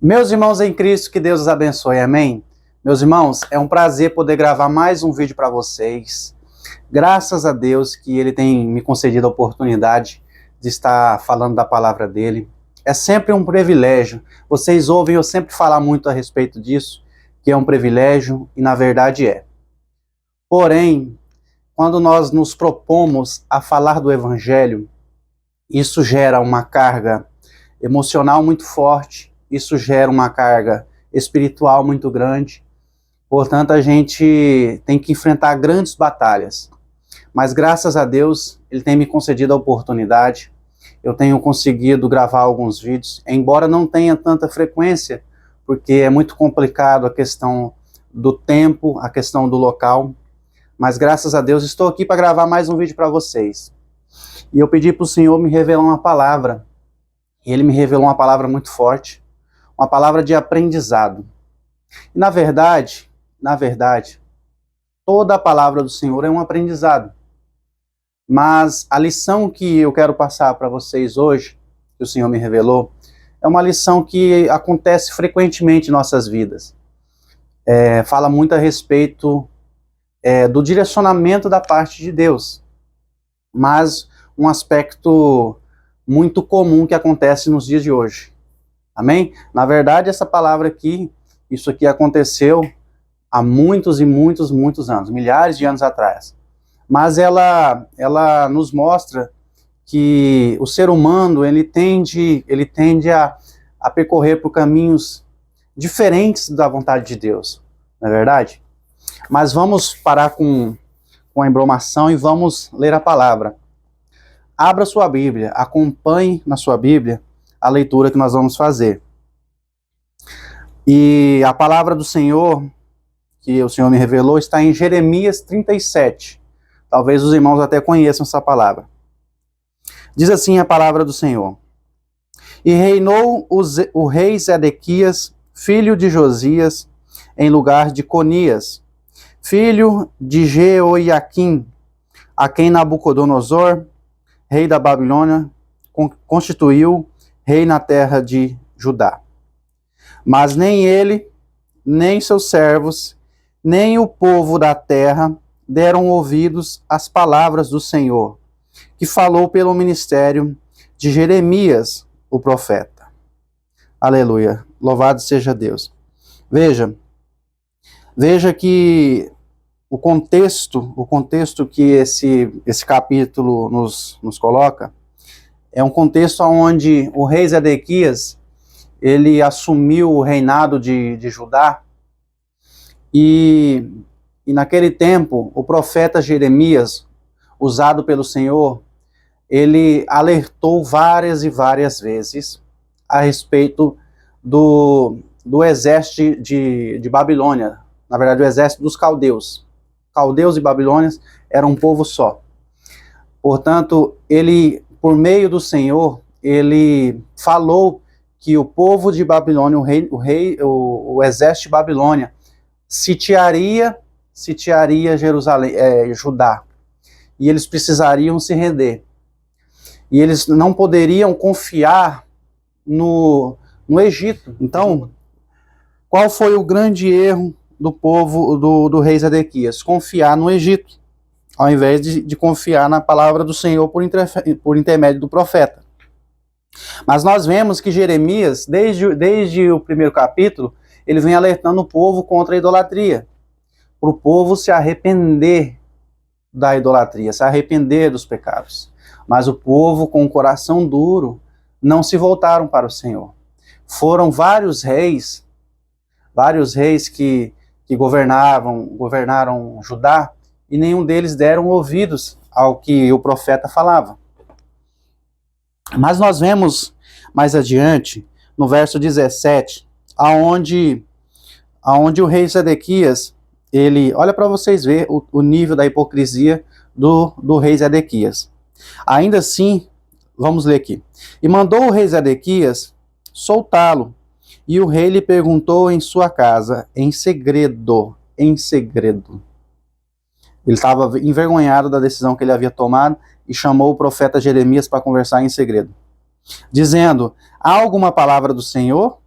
Meus irmãos em Cristo, que Deus os abençoe, amém? Meus irmãos, é um prazer poder gravar mais um vídeo para vocês. Graças a Deus que Ele tem me concedido a oportunidade de estar falando da palavra dEle. É sempre um privilégio. Vocês ouvem eu sempre falar muito a respeito disso, que é um privilégio, e na verdade é. Porém, quando nós nos propomos a falar do Evangelho, isso gera uma carga emocional muito forte, isso gera uma carga espiritual muito grande. Portanto, a gente tem que enfrentar grandes batalhas. Mas graças a Deus, Ele tem me concedido a oportunidade. Eu tenho conseguido gravar alguns vídeos, embora não tenha tanta frequência, porque é muito complicado a questão do tempo, a questão do local. Mas graças a Deus estou aqui para gravar mais um vídeo para vocês. E eu pedi para o Senhor me revelar uma palavra. E Ele me revelou uma palavra muito forte, uma palavra de aprendizado. E na verdade, toda a palavra do Senhor é um aprendizado. Mas a lição que eu quero passar para vocês hoje, que o Senhor me revelou, é uma lição que acontece frequentemente em nossas vidas. Fala muito a respeito do direcionamento da parte de Deus. Mas um aspecto muito comum que acontece nos dias de hoje. Amém? Na verdade, essa palavra aqui, isso aqui aconteceu há muitos e muitos anos, milhares de anos atrás. Mas ela nos mostra que o ser humano, ele tende a percorrer por caminhos diferentes da vontade de Deus, não é verdade? Mas vamos parar com a embromação e vamos ler a palavra. Abra sua Bíblia, acompanhe na sua Bíblia a leitura que nós vamos fazer. E a palavra do Senhor, que o Senhor me revelou, está em Jeremias 37. Talvez os irmãos até conheçam essa palavra. Diz assim a palavra do Senhor. E reinou o rei Zedequias, filho de Josias, em lugar de Conias, filho de Jeoiaquim, a quem Nabucodonosor, rei da Babilônia, constituiu rei na terra de Judá. Mas nem ele, nem seus servos, nem o povo da terra deram ouvidos às palavras do Senhor, que falou pelo ministério de Jeremias, o profeta. Aleluia. Louvado seja Deus. Veja que o contexto que esse capítulo nos coloca é um contexto onde o rei Zedequias, ele assumiu o reinado de Judá, e naquele tempo o profeta Jeremias, usado pelo Senhor, ele alertou várias e várias vezes a respeito do exército de Babilônia, na verdade o exército dos caldeus. Caldeus e babilônios eram um povo só. Portanto, ele, por meio do Senhor, ele falou que o povo de Babilônia, o exército de Babilônia, sitiaria Jerusalém, Judá. E eles precisariam se render. E eles não poderiam confiar no Egito. Então, qual foi o grande erro do povo do rei Zedequias? Confiar no Egito, ao invés de confiar na palavra do Senhor por intermédio do profeta. Mas nós vemos que Jeremias, desde o primeiro capítulo, ele vem alertando o povo contra a idolatria, para o povo se arrepender da idolatria, se arrepender dos pecados. Mas o povo, com o coração duro, não se voltaram para o Senhor. Foram vários reis que governaram Judá, e nenhum deles deram ouvidos ao que o profeta falava. Mas nós vemos mais adiante, no verso 17, aonde o rei Zedequias, ele, olha para vocês verem o nível da hipocrisia do rei Zedequias. Ainda assim, vamos ler aqui. E mandou o rei Zedequias soltá-lo, e o rei lhe perguntou em sua casa, em segredo. Ele estava envergonhado da decisão que ele havia tomado e chamou o profeta Jeremias para conversar em segredo, dizendo: há alguma palavra do Senhor?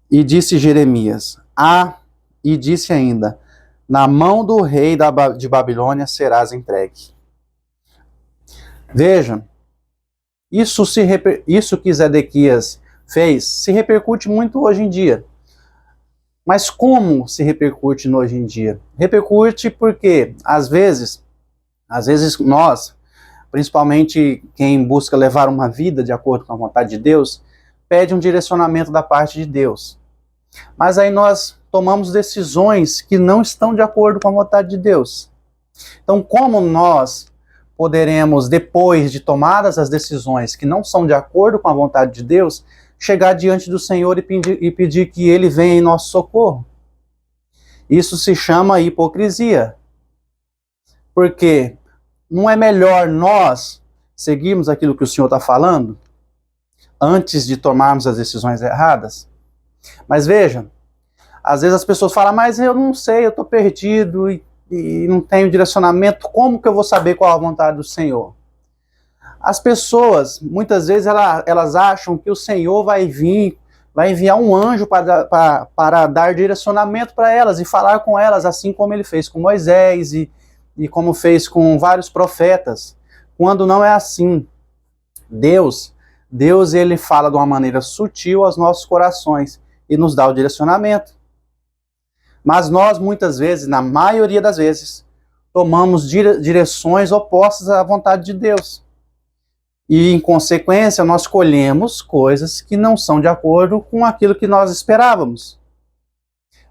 E disse Jeremias, e disse ainda, na mão do rei de Babilônia serás entregue. Veja, isso que Zedequias fez se repercute muito hoje em dia. Mas como se repercute hoje em dia? Repercute porque, às vezes nós, principalmente quem busca levar uma vida de acordo com a vontade de Deus, pede um direcionamento da parte de Deus. Mas aí nós tomamos decisões que não estão de acordo com a vontade de Deus. Então, como nós poderemos, depois de tomadas as decisões que não são de acordo com a vontade de Deus, chegar diante do Senhor e pedir que Ele venha em nosso socorro? Isso se chama hipocrisia. Porque não é melhor nós seguirmos aquilo que o Senhor está falando antes de tomarmos as decisões erradas? Mas veja, às vezes as pessoas falam, mas eu não sei, eu estou perdido e não tenho direcionamento, como que eu vou saber qual a vontade do Senhor? As pessoas, muitas vezes, elas acham que o Senhor vai enviar um anjo para dar direcionamento para elas e falar com elas, assim como ele fez com Moisés e como fez com vários profetas, quando não é assim. Deus, ele fala de uma maneira sutil aos nossos corações e nos dá o direcionamento. Mas nós, muitas vezes, na maioria das vezes, tomamos direções opostas à vontade de Deus. E, em consequência, nós colhemos coisas que não são de acordo com aquilo que nós esperávamos.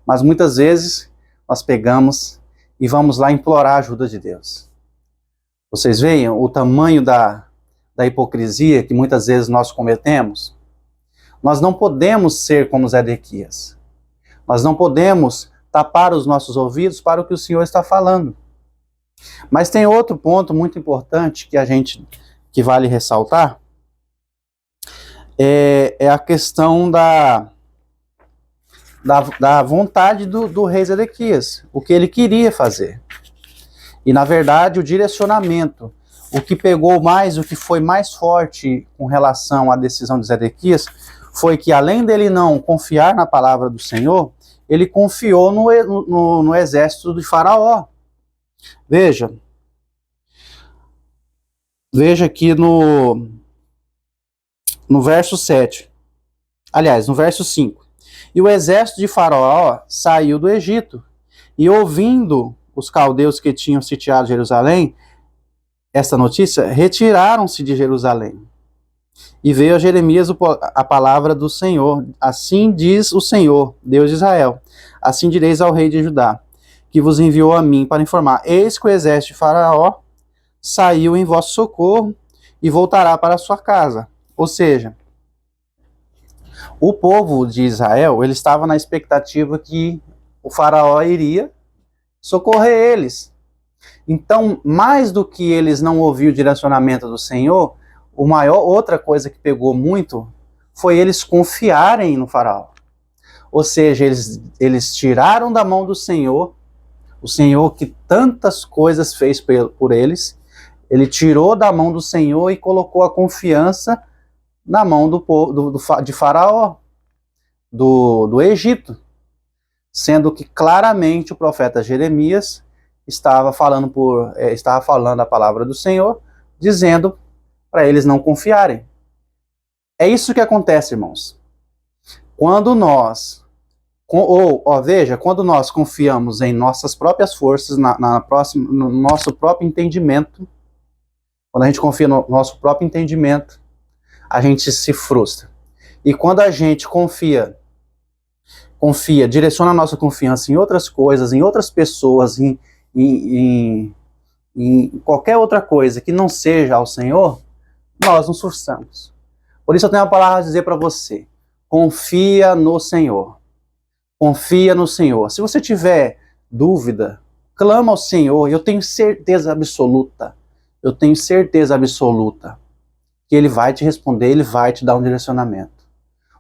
Mas, muitas vezes, nós pegamos e vamos lá implorar a ajuda de Deus. Vocês veem o tamanho da hipocrisia que muitas vezes nós cometemos? Nós não podemos ser como Zedequias. Nós não podemos tapar os nossos ouvidos para o que o Senhor está falando. Mas tem outro ponto muito importante que vale ressaltar, é a questão da vontade do rei Zedequias, o que ele queria fazer. E, na verdade, o direcionamento, o que pegou mais, o que foi mais forte com relação à decisão de Zedequias, foi que, além dele não confiar na palavra do Senhor, ele confiou no exército de Faraó. Veja aqui no verso 7. Aliás, no verso 5. E o exército de Faraó saiu do Egito, e ouvindo os caldeus que tinham sitiado Jerusalém, esta notícia, retiraram-se de Jerusalém. E veio a Jeremias a palavra do Senhor. Assim diz o Senhor, Deus de Israel. Assim direis ao rei de Judá, que vos enviou a mim para informar. Eis que o exército de Faraó saiu em vosso socorro e voltará para a sua casa. Ou seja, o povo de Israel, ele estava na expectativa que o Faraó iria socorrer eles. Então, mais do que eles não ouviram o direcionamento do Senhor, outra coisa que pegou muito foi eles confiarem no Faraó. Ou seja, eles tiraram da mão do Senhor, o Senhor que tantas coisas fez por eles, ele tirou da mão do Senhor e colocou a confiança na mão de Faraó, do Egito. Sendo que claramente o profeta Jeremias estava falando a palavra do Senhor, dizendo para eles não confiarem. É isso que acontece, irmãos. Quando nós, quando nós confiamos em nossas próprias forças, no nosso próprio entendimento, quando a gente confia no nosso próprio entendimento, a gente se frustra. E quando a gente confia, direciona a nossa confiança em outras coisas, em outras pessoas, em qualquer outra coisa que não seja ao Senhor, nós nos frustramos. Por isso eu tenho uma palavra a dizer para você. Confia no Senhor. Confia no Senhor. Se você tiver dúvida, clama ao Senhor. Eu tenho certeza absoluta. Que Ele vai te responder, Ele vai te dar um direcionamento.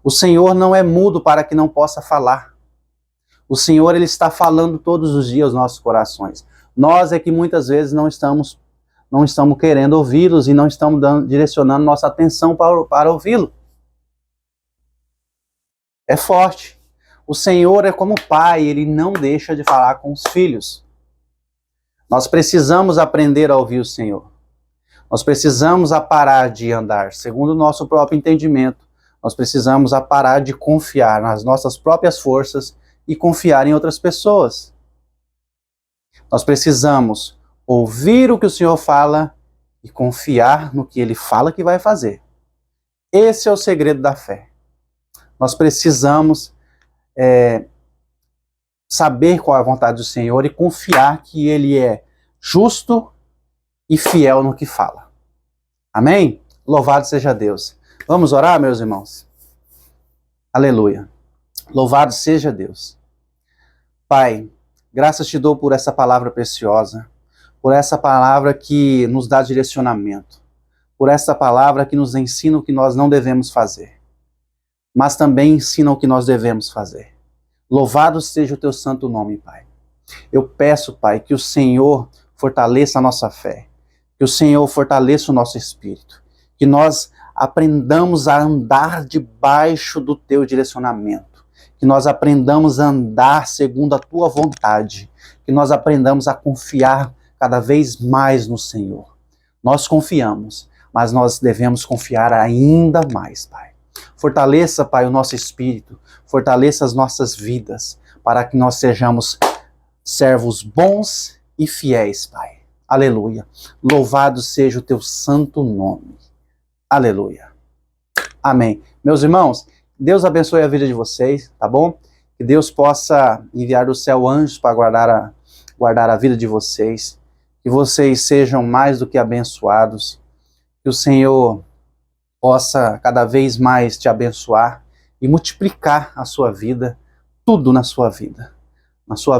O Senhor não é mudo para que não possa falar. O Senhor, Ele está falando todos os dias aos nossos corações. Nós é que muitas vezes não estamos querendo ouvi-los e não estamos direcionando nossa atenção para ouvi-lo. É forte. O Senhor é como pai, ele não deixa de falar com os filhos. Nós precisamos aprender a ouvir o Senhor. Nós precisamos parar de andar segundo o nosso próprio entendimento. Nós precisamos parar de confiar nas nossas próprias forças e confiar em outras pessoas. Nós precisamos ouvir o que o Senhor fala e confiar no que Ele fala que vai fazer. Esse é o segredo da fé. Nós precisamos saber qual é a vontade do Senhor e confiar que Ele é justo e fiel no que fala. Amém? Louvado seja Deus. Vamos orar, meus irmãos? Aleluia. Louvado seja Deus. Pai, graças te dou por essa palavra preciosa, por essa palavra que nos dá direcionamento, por essa palavra que nos ensina o que nós não devemos fazer, mas também ensina o que nós devemos fazer. Louvado seja o teu santo nome, Pai. Eu peço, Pai, que o Senhor fortaleça a nossa fé, que o Senhor fortaleça o nosso espírito, que nós aprendamos a andar debaixo do teu direcionamento, que nós aprendamos a andar segundo a tua vontade, que nós aprendamos a confiar cada vez mais no Senhor. Nós confiamos, mas nós devemos confiar ainda mais, Pai. Fortaleça, Pai, o nosso espírito, fortaleça as nossas vidas, para que nós sejamos servos bons e fiéis, Pai. Aleluia. Louvado seja o teu santo nome. Aleluia. Amém. Meus irmãos, Deus abençoe a vida de vocês, tá bom? Que Deus possa enviar do céu anjos para guardar a vida de vocês. Que vocês sejam mais do que abençoados. Que o Senhor possa cada vez mais te abençoar e multiplicar a sua vida, tudo na sua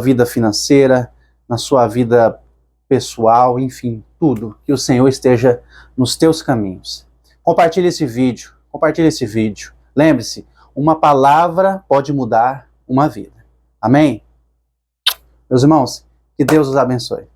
vida financeira, na sua vida pessoal, enfim, tudo. Que o Senhor esteja nos teus caminhos. Compartilhe esse vídeo, Lembre-se, uma palavra pode mudar uma vida. Amém? Meus irmãos, que Deus os abençoe.